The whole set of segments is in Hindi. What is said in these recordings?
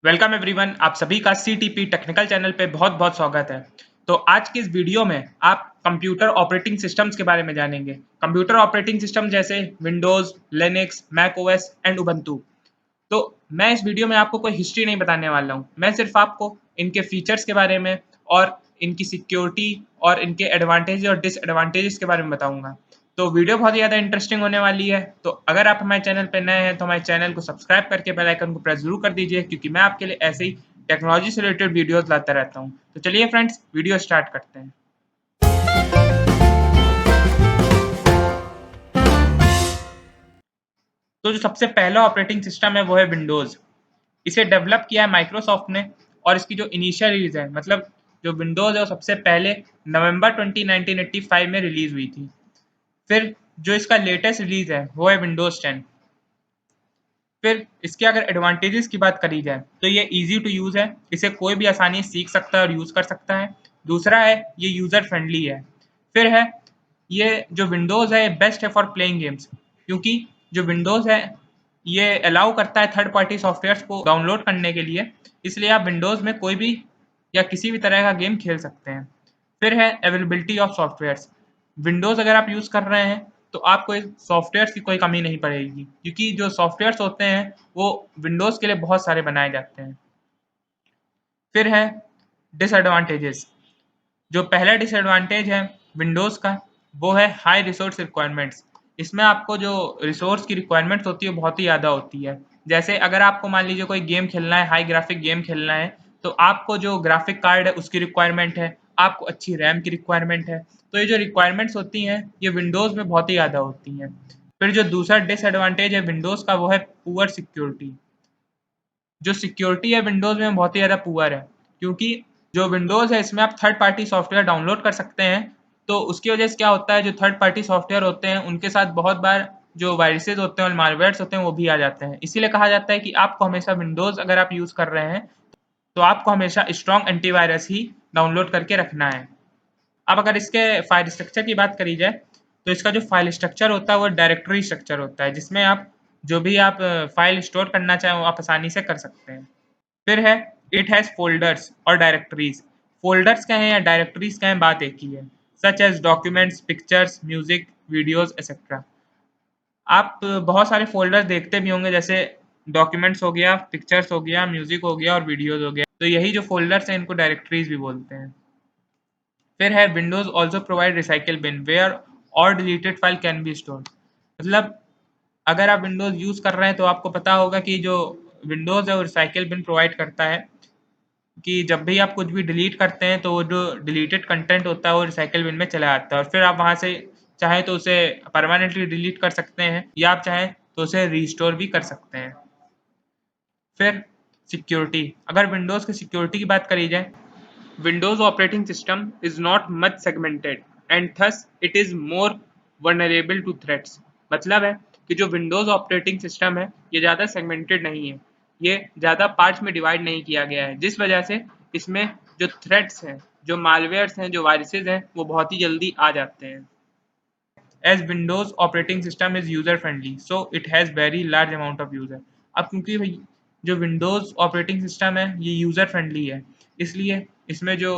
वेलकम एवरीवन, आप सभी का सीटीपी टेक्निकल चैनल पे बहुत-बहुत स्वागत है। तो आज की इस वीडियो में आप कंप्यूटर ऑपरेटिंग सिस्टम्स के बारे में जानेंगे। कंप्यूटर ऑपरेटिंग सिस्टम जैसे Windows, Linux, Mac OS and Ubuntu. तो मैं इस वीडियो में आपको कोई हिस्ट्री नहीं बताने वाला हूँ। मैं सिर्फ आपको इनके फीचर्स के बारे में और इनकी सिक्योरिटी और इनके एडवांटेज और डिसएडवांटेजेस के बारे में बताऊँगा। तो वीडियो बहुत ही ज़्यादा इंटरेस्टिंग होने वाली है। तो अगर आप हमारे चैनल पे नए हैं तो हमारे चैनल को सब्सक्राइब करके बेल आइकन को प्रेस ज़रूर कर दीजिए, क्योंकि मैं आपके लिए ऐसे ही टेक्नोलॉजी से रिलेटेड वीडियोज़ लाता रहता हूँ। तो चलिए फ्रेंड्स, वीडियो स्टार्ट करते हैं। तो जो सबसे पहला ऑपरेटिंग सिस्टम है वो है विंडोज़। इसे डेवलप किया है माइक्रोसॉफ्ट ने और इसकी जो इनिशियल रिलीज़ है, मतलब जो विंडोज़ है वो सबसे पहले नवंबर 20 1985 में रिलीज़ हुई थी। फिर जो इसका लेटेस्ट रिलीज़ है वो है विंडोज़ 10। फिर इसके अगर एडवांटेजेस की बात करी जाए तो ये ईज़ी टू यूज़ है, इसे कोई भी आसानी से सीख सकता है और यूज़ कर सकता है। दूसरा है ये यूज़र फ्रेंडली है। फिर है ये जो विंडोज़ है ये बेस्ट है फॉर प्लेइंग गेम्स, क्योंकि जो विंडोज़ है ये अलाउ करता है थर्ड पार्टी सॉफ्टवेयर्स को डाउनलोड करने के लिए, इसलिए आप विंडोज़ में कोई भी या किसी भी तरह का गेम खेल सकते हैं। फिर है अवेलेबिलिटी ऑफ सॉफ्टवेयर्स। विंडोज़ अगर आप यूज़ कर रहे हैं तो आपको इस सॉफ्टवेयर्स की कोई कमी नहीं पड़ेगी, क्योंकि जो सॉफ्टवेयर्स होते हैं वो विंडोज़ के लिए बहुत सारे बनाए जाते हैं। फिर है डिसएडवांटेजेस। जो पहला डिसएडवांटेज है विंडोज़ का वो है हाई रिसोर्स रिक्वायरमेंट्स। इसमें आपको जो रिसोर्स की रिक्वायरमेंट्स होती है बहुत ही ज़्यादा होती है। जैसे अगर आपको मान लीजिए कोई गेम खेलना है, हाई ग्राफिक गेम खेलना है, तो आपको जो ग्राफिक कार्ड है उसकी रिक्वायरमेंट है, आपको अच्छी रैम की रिक्वायरमेंट है। तो ये जो रिक्वायरमेंट्स होती हैं ये विंडोज़ में बहुत ही ज़्यादा होती हैं। फिर जो दूसरा डिसएडवांटेज है विंडोज़ का वो है पुअर सिक्योरिटी। जो सिक्योरिटी है विंडोज़ में बहुत ही ज़्यादा पुअर है, क्योंकि जो विंडोज़ है इसमें आप थर्ड पार्टी सॉफ्टवेयर डाउनलोड कर सकते हैं। तो उसकी वजह से क्या होता है, जो थर्ड पार्टी सॉफ्टवेयर होते हैं उनके साथ बहुत बार जो वायरसेस होते हैं और मालवेयर्स होते हैं वो भी आ जाते हैं। इसीलिए कहा जाता है कि आपको हमेशा विंडोज़ अगर आप यूज़ कर रहे हैं तो आपको हमेशा स्ट्रॉन्ग एंटीवायरस ही डाउनलोड करके रखना है। अब अगर इसके फाइल स्ट्रक्चर की बात करी जाए तो इसका जो फाइल स्ट्रक्चर होता है वो डायरेक्टरी स्ट्रक्चर होता है, जिसमें आप जो भी आप फाइल स्टोर करना चाहें वो आप आसानी से कर सकते हैं। फिर है इट हैज़ फ़ोल्डर्स और डायरेक्टरीज़। फ़ोल्डर्स कहें या डायरेक्टरीज़ कहें, बात एक ही है। Such as documents, pictures, music, videos etcetera. आप बहुत सारे फ़ोल्डर्स देखते भी होंगे, जैसे डॉक्यूमेंट्स हो गया, पिक्चर्स हो गया, म्यूज़िक हो गया और वीडियोज़ हो गया। तो यही जो फ़ोल्डर्स हैं इनको डायरेक्टरीज़ भी बोलते हैं। फिर है Windows also provide recycle bin where all deleted file can be stored. मतलब अगर आप विंडोज़ यूज़ कर रहे हैं तो आपको पता होगा कि जो विंडोज़ है वो रिसाइकिल बिन प्रोवाइड करता है, कि जब भी आप कुछ भी डिलीट करते हैं तो वो जो डिलीटेड कंटेंट होता है वो रिसाइकिल बिन में चला जाता है और फिर आप वहाँ से चाहें तो उसे परमानेंटली डिलीट कर सकते हैं या आप चाहें तो उसे रीस्टोर भी कर सकते हैं। फिर सिक्योरिटी, अगर विंडोज़ की सिक्योरिटी की बात करी जाए, Windows operating system is not much segmented and thus it is more vulnerable to threats. मतलब है कि जो विंडोज़ ऑपरेटिंग सिस्टम है ये ज़्यादा सेगमेंटेड नहीं है, ये ज़्यादा पार्ट्स में डिवाइड नहीं किया गया है, जिस वजह से इसमें जो थ्रेट्स हैं, जो मालवेयर्स हैं, जो वायरसेस हैं वो बहुत ही जल्दी आ जाते हैं। As Windows operating system is user friendly so it has very large amount of user. अब क्योंकि भाई जो विंडोज ऑपरेटिंग सिस्टम है ये यूजर फ्रेंडली है, इसलिए इसमें जो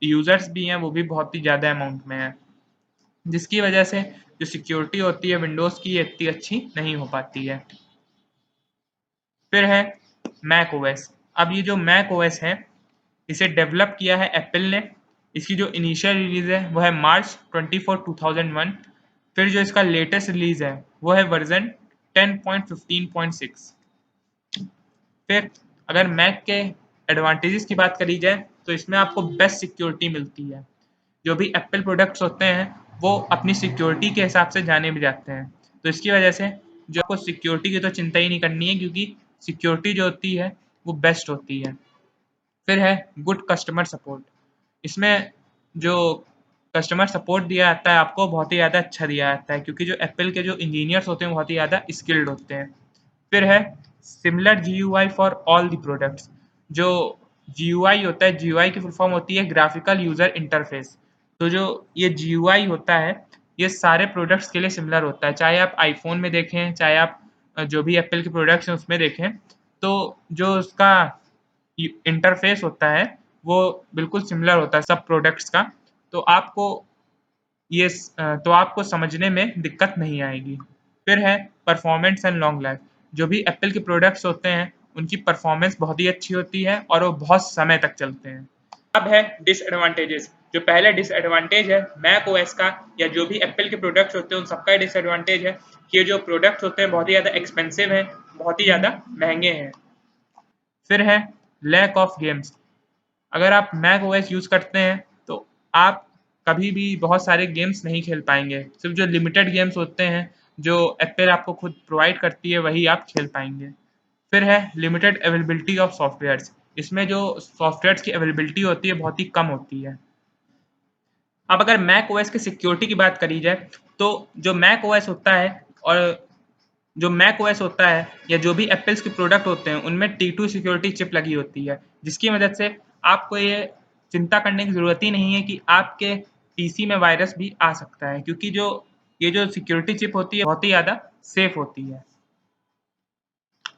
यूजर्स भी हैं वो भी बहुत ही ज़्यादा अमाउंट में है, जिसकी वजह से जो सिक्योरिटी होती है विंडोज़ की ये इतनी अच्छी नहीं हो पाती है। फिर है मैक ओएस। अब ये जो मैक ओएस है इसे डेवलप किया है एप्पल ने। इसकी जो इनिशियल रिलीज़ है वो है मार्च 24 2001। फिर जो इसका लेटेस्ट रिलीज़ है वो है वर्जन 10.15.6। फिर अगर मैक के एडवांटेजेस की बात करी जाए तो इसमें आपको बेस्ट सिक्योरिटी मिलती है। जो भी एप्पल प्रोडक्ट्स होते हैं वो अपनी सिक्योरिटी के हिसाब से जाने भी जाते हैं, तो इसकी वजह से जो आपको सिक्योरिटी की तो चिंता ही नहीं करनी है, क्योंकि सिक्योरिटी जो होती है वो बेस्ट होती है। फिर है गुड कस्टमर सपोर्ट। इसमें जो कस्टमर सपोर्ट दिया जाता है आपको बहुत ही ज़्यादा अच्छा दिया जाता है, क्योंकि जो एप्पल के जो इंजीनियर्स होते हैं बहुत ही ज़्यादा स्किल्ड होते हैं। फिर है similar GUI for all the products. जो जीयूआई होता है, जीयूआई की फुल फॉर्म होती है ग्राफिकल यूज़र इंटरफेस। तो जो ये जीयूआई होता है ये सारे प्रोडक्ट्स के लिए सिमिलर होता है, चाहे आप आईफोन में देखें, चाहे आप जो भी एप्पल के प्रोडक्ट्स हैं उसमें देखें। तो जो उसका इंटरफेस होता है वो बिल्कुल सिमिलर होता है सब प्रोडक्ट्स का, तो आपको तो आपको समझने में दिक्कत नहीं आएगी। फिर है परफॉर्मेंस एंड लॉन्ग लाइफ। जो भी एप्पल के प्रोडक्ट्स होते हैं उनकी परफॉर्मेंस बहुत ही अच्छी होती है और वो बहुत समय तक चलते हैं। अब है डिसएडवांटेजेस। जो पहला डिसएडवांटेज है मैक ओएस का या जो भी एप्पल के प्रोडक्ट्स होते हैं उन सबका डिसएडवांटेज है कि ये जो प्रोडक्ट्स होते हैं बहुत ही ज़्यादा एक्सपेंसिव हैं, बहुत ही ज़्यादा महंगे हैं। फिर है लैक ऑफ गेम्स। अगर आप मैक ओएस यूज़ करते हैं तो आप कभी भी बहुत सारे गेम्स नहीं खेल पाएंगे, सिर्फ जो लिमिटेड गेम्स होते हैं जो एप्पल आपको खुद प्रोवाइड करती है वही आप खेल पाएंगे। फिर है लिमिटेड अवेलेबिलिटी ऑफ सॉफ्टवेयर्स। इसमें जो सॉफ्टवेयर्स की अवेलेबिलिटी होती है बहुत ही कम होती है। अब अगर मैक ओएस की सिक्योरिटी की बात करी जाए तो जो मैक ओएस होता है और जो मैक ओएस होता है या जो भी एप्पल्स के प्रोडक्ट होते हैं उनमें T2 सिक्योरिटी चिप लगी होती है, जिसकी मदद से आपको ये चिंता करने की ज़रूरत ही नहीं है कि आपके पीसी में वायरस भी आ सकता है, क्योंकि जो सिक्योरिटी चिप होती है बहुत ही ज़्यादा सेफ होती है।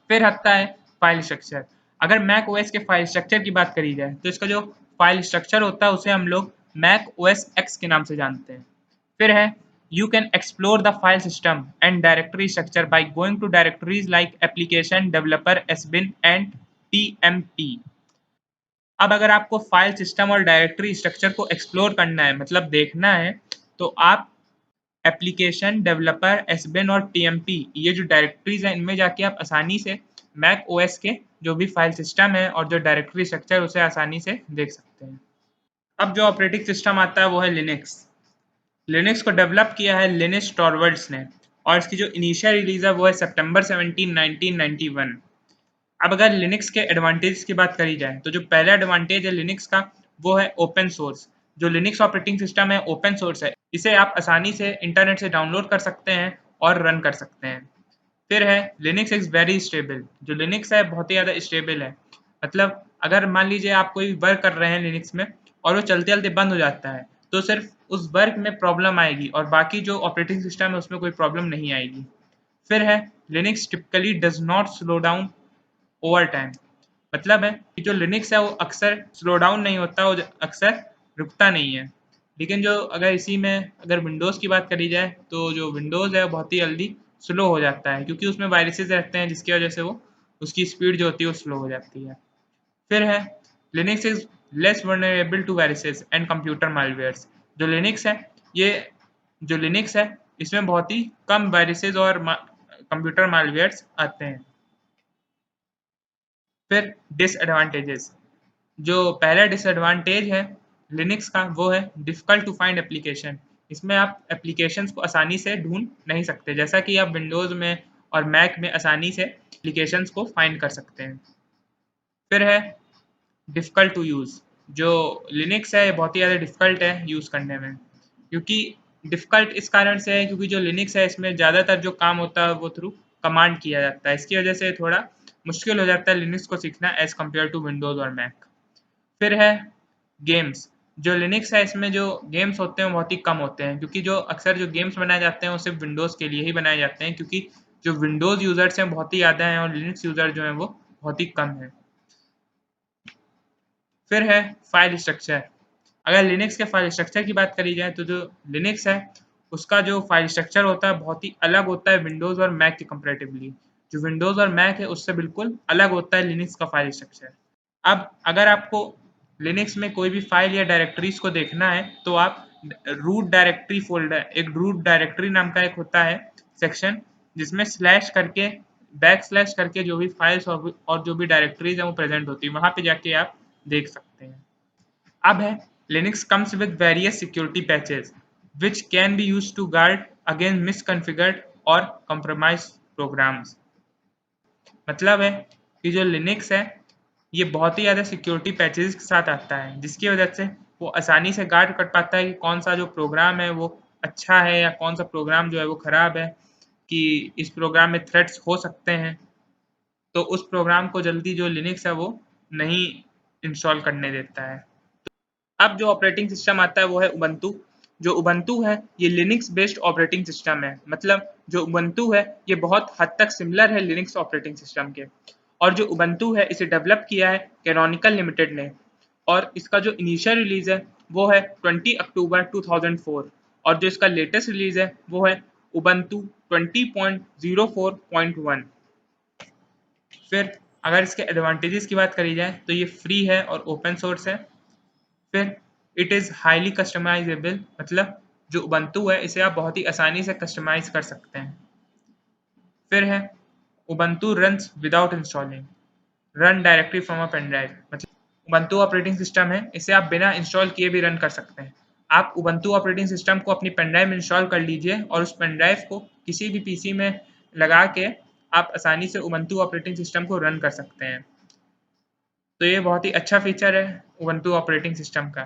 फिर आता है फाइल स्ट्रक्चर। अगर मैक ओएस के फाइल स्ट्रक्चर की बात करी जाए तो इसका जो फाइल स्ट्रक्चर होता है उसे हम लोग मैक ओएस एक्स के नाम से जानते हैं। फिर है you can explore the file system and directory structure by going to directories like application developer sbin and tmp। अब अगर आपको फाइल सिस्टम और डायरेक्टरी स्ट्रक्चर को एक्सप्लोर करना है मतलब देखना है तो आप एप्लीकेशन डेवलपर एसबिन और टीएमपी ये जो डायरेक्टरीज हैं इनमें जाके आप आसानी से मैक ओएस के जो भी फाइल सिस्टम है और जो डायरेक्टरी स्ट्रक्चर उसे आसानी से देख सकते हैं। अब जो ऑपरेटिंग सिस्टम आता है वो है लिनक्स। लिनक्स को डेवलप किया है लिनस टॉरवर्ड्स ने और इसकी जो इनिशियल रिलीज है वो है सितंबर 17 1991। अब अगर लिनक्स के एडवांटेज की बात करी जाए तो जो पहला एडवांटेज है लिनक्स का वो है ओपन सोर्स। जो लिनक्स ऑपरेटिंग सिस्टम है ओपन सोर्स है, इसे आप आसानी से इंटरनेट से डाउनलोड कर सकते हैं और रन कर सकते हैं। फिर है लिनक्स इज वेरी स्टेबल। जो लिनक्स है बहुत ही ज़्यादा स्टेबल है, मतलब अगर मान लीजिए आप कोई वर्क कर रहे हैं लिनक्स में और वो चलते चलते बंद हो जाता है तो सिर्फ उस वर्क में प्रॉब्लम आएगी और बाकी जो ऑपरेटिंग सिस्टम है उसमें कोई प्रॉब्लम नहीं आएगी। फिर है Linux typically does not slow down over time. मतलब है कि जो लिनक्स है वो अक्सर स्लो डाउन नहीं होता, वो अक्सर रुकता नहीं है। लेकिन जो अगर इसी में अगर विंडोज़ की बात करी जाए तो जो विंडोज़ है वो बहुत ही जल्दी स्लो हो जाता है, क्योंकि उसमें वायरसेस रहते हैं जिसकी वजह से वो उसकी स्पीड जो होती है वो स्लो हो जाती है। फिर है Linux is less vulnerable to viruses and computer malwares. जो लिनक्स है ये जो लिनक्स है इसमें बहुत ही कम वायरसेस और कंप्यूटर मालवेयर्स आते हैं। फिर डिसएडवांटेजेस। जो पहला डिसएडवांटेज है लिनक्स का वो है डिफ़िकल्ट टू फाइंड एप्लीकेशन। इसमें आप एप्लीकेशंस को आसानी से ढूंढ नहीं सकते, जैसा कि आप विंडोज़ में और मैक में आसानी से एप्लीकेशंस को फाइंड कर सकते हैं। फिर है डिफ़िकल्ट टू यूज़। जो लिनक्स है ये बहुत ही ज़्यादा डिफ़िकल्ट है यूज़ करने में, क्योंकि डिफ़िकल्ट इस कारण से है क्योंकि जो लिनक्स है इसमें ज़्यादातर जो काम होता है वो थ्रू कमांड किया जाता है। इसकी वजह से थोड़ा मुश्किल हो जाता है लिनक्स को सीखना एज़ कम्पेयर टू विंडोज़ और मैक। फिर है गेम्स। जो लिनक्स है इसमें जो गेम्स होते हैं वो बहुत ही कम होते हैं, क्योंकि जो अक्सर जो गेम्स बनाए जाते हैं वो सिर्फ विंडोज़ के लिए ही बनाए जाते हैं, क्योंकि जो विंडोज़ यूज़र्स हैं बहुत ही ज़्यादा हैं और लिनक्स यूज़र जो हैं वो बहुत ही कम हैं। फिर है फाइल स्ट्रक्चर। अगर लिनक्स के फाइल स्ट्रक्चर की बात करी जाए तो जो लिनक्स है उसका जो फाइल स्ट्रक्चर होता है बहुत ही अलग होता है विंडोज़ और मैक के कंपैरेटिवली। जो विंडोज़ और मैक है उससे बिल्कुल अलग होता है लिनक्स का फाइल स्ट्रक्चर। अब अगर आपको लिनक्स में कोई भी फाइल या डायरेक्टरीज को देखना है तो आप रूट डायरेक्टरी फोल्डर, एक रूट डायरेक्टरी नाम का एक होता है सेक्शन, जिसमें स्लैश करके बैक स्लैश करके जो भी फाइल्स और जो भी डायरेक्टरीज हैं वो प्रेजेंट होती है, वहाँ पे जाके आप देख सकते हैं। अब है Linux comes with various security patches which can be use to guard against misconfigured और compromised प्रोग्राम्स। मतलब है कि जो लिनक्स है ये बहुत ही ज़्यादा सिक्योरिटी पैचेस के साथ आता है, जिसकी वजह से वो आसानी से गार्ड कर पाता है कि कौन सा जो प्रोग्राम है वो अच्छा है या कौन सा प्रोग्राम जो है वो ख़राब है, कि इस प्रोग्राम में थ्रेट्स हो सकते हैं, तो उस प्रोग्राम को जल्दी जो लिनक्स है वो नहीं इंस्टॉल करने देता है। अब जो ऑपरेटिंग सिस्टम आता है वो है उबंटू। जो उबंटू है ये लिनक्स बेस्ड ऑपरेटिंग सिस्टम है, मतलब जो उबंटू है ये बहुत हद तक सिमिलर है लिनक्स ऑपरेटिंग सिस्टम के। और जो उबंटू है इसे डेवलप किया है कैनोनिकल लिमिटेड ने, और इसका जो इनिशियल रिलीज है वो है 20 अक्टूबर 2004, और जो इसका लेटेस्ट रिलीज है वो है उबंटू 20.04.1। फिर अगर इसके एडवांटेजेस की बात करी जाए तो ये फ्री है और ओपन सोर्स है। फिर इट इज़ हाईली कस्टमाइजेबल, मतलब जो उबंटू है इसे आप बहुत ही आसानी से कस्टमाइज कर सकते हैं। फिर है Ubuntu runs without installing, run directly from a pen drive, मतलब उबंटू ऑपरेटिंग सिस्टम है, इसे आप बिना इंस्टॉल किए भी रन कर सकते हैं। आप उबंटू ऑपरेटिंग सिस्टम को अपनी पेन ड्राइव में इंस्टॉल कर लीजिए और उस पेन ड्राइव को किसी भी पीसी में लगा के आप आसानी से उबंटू ऑपरेटिंग सिस्टम को रन कर सकते हैं। तो ये बहुत ही अच्छा फीचर है उबंटू ऑपरेटिंग सिस्टम का।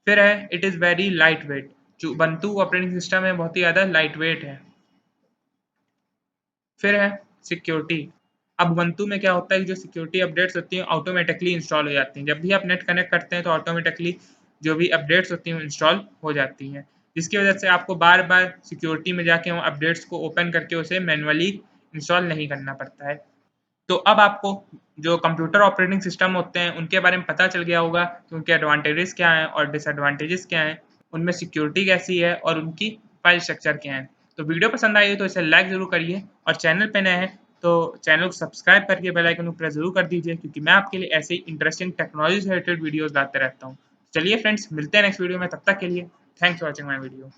फिर है it is very light weight, जो उबंटू ऑपरेटिंग सिस्टम है बहुत ही ज़्यादा लाइट वेट है। फिर है सिक्योरिटी। अब उबंटू में क्या होता है कि जो सिक्योरिटी अपडेट्स होती हैं ऑटोमेटिकली इंस्टॉल हो जाती हैं। जब भी आप नेट कनेक्ट करते हैं तो ऑटोमेटिकली जो भी अपडेट्स होती हैं इंस्टॉल हो जाती हैं, जिसकी वजह से आपको बार बार सिक्योरिटी में जाके उन अपडेट्स को ओपन करके उसे मैनुअली इंस्टॉल नहीं करना पड़ता है। तो अब आपको जो कंप्यूटर ऑपरेटिंग सिस्टम होते हैं उनके बारे में पता चल गया होगा कि उनके एडवांटेजेस क्या हैं और डिसएडवांटेजेस क्या हैं, उनमें सिक्योरिटी कैसी है और उनकी फाइल स्ट्रक्चर क्या है। तो वीडियो पसंद आई हो तो इसे लाइक ज़रूर करिए, और चैनल पे नए हैं तो चैनल को सब्सक्राइब करके बेल आइकन को प्रेस ज़रूर कर दीजिए, क्योंकि मैं आपके लिए ऐसे ही इंटरेस्टिंग टेक्नोलॉजी से रिलेटेड वीडियोज़ लाते रहता हूँ। चलिए फ्रेंड्स, मिलते हैं नेक्स्ट वीडियो में, तब तक के लिए thanks for watching my video.